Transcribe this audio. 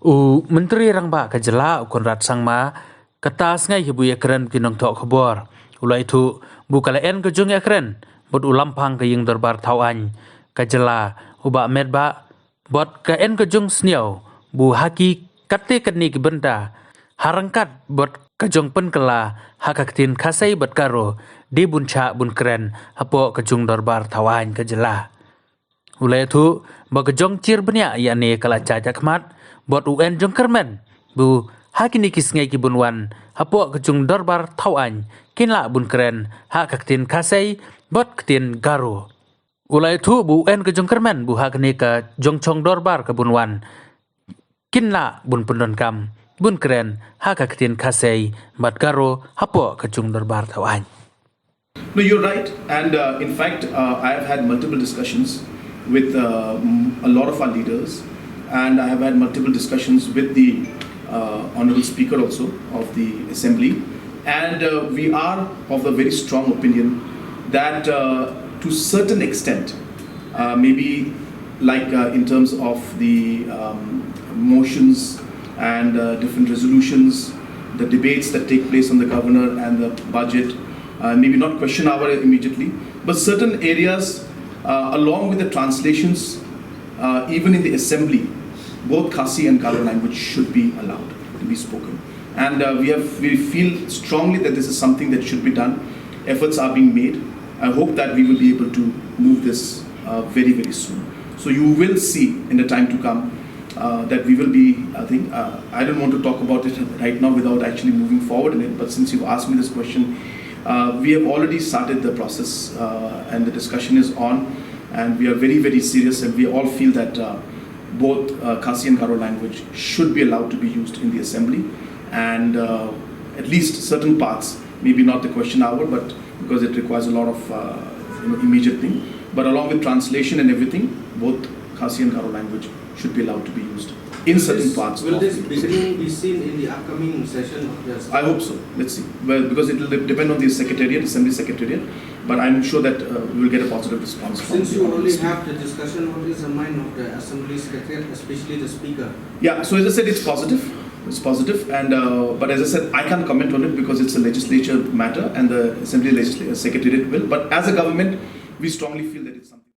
Menteri Rangba Kajala Conrad Sangma katas ngai hibu kren kinong tok khobor ulai thu bukala en Cjung kren bot ulampang ke ying dorbar thawaiñ Kajala uba medba bot ka en Cjung sniau bu haki katte kadni ki benda harangkat bot Cjung penkala hakaktin Khasei bot Garo di buncha bun kren hapo Cjung dorbar thawaiñ Kajala ulai thu ba Cjung cir benya yakni kala cajakmat bot UN jong kermen bu hakini kisngai ki bunwan hapo Cjung dorbar thawaiñ kinla bun kren hakaktin Khasei bot ktin Garo ulai thu bu UN Cjung kermen bu hakini ka jongchong dorbar ka bunwan kinla bun pundon kam bun kren hakaktin Khasei bot Garo hapo Cjung dorbar thawaiñ. No, you're right, and in fact, I have had multiple discussions with a lot of our leaders, and I have had multiple discussions with the Honorable Speaker also of the Assembly, and we are of a very strong opinion that to certain extent, maybe like in terms of the motions and different resolutions, the debates that take place on the governor and the budget, maybe not question hour immediately, but certain areas along with the translations, even in the assembly, both Khasi and Garo language should be allowed to be spoken. And we feel strongly that this is something that should be done. Efforts are being made. I hope that we will be able to move this very, very soon. So you will see in the time to come that we will be, I think, I don't want to talk about it right now without actually moving forward in it, but since you've asked me this question, we have already started the process and the discussion is on, and we are very, very serious, and we all feel that both Khasi and Garo language should be allowed to be used in the assembly, and at least certain parts, maybe not the question hour, but because it requires a lot of immediate thing, but along with translation and everything, both Khasi and Garo language should be allowed to be used in certain parts. Will this beginning be seen in the upcoming session of the Assembly? I hope so. Let's see. Well, because it will depend on the Secretariat, Assembly Secretariat, but I'm sure that we will get a positive response. Since you already have the discussion, what is the mind of the Assembly Secretariat, especially the Speaker? Yeah, so as I said, it's positive. It's positive, and but as I said, I can't comment on it because it's a legislature matter, and the Assembly Secretariat will. But as a government, we strongly feel that it's something.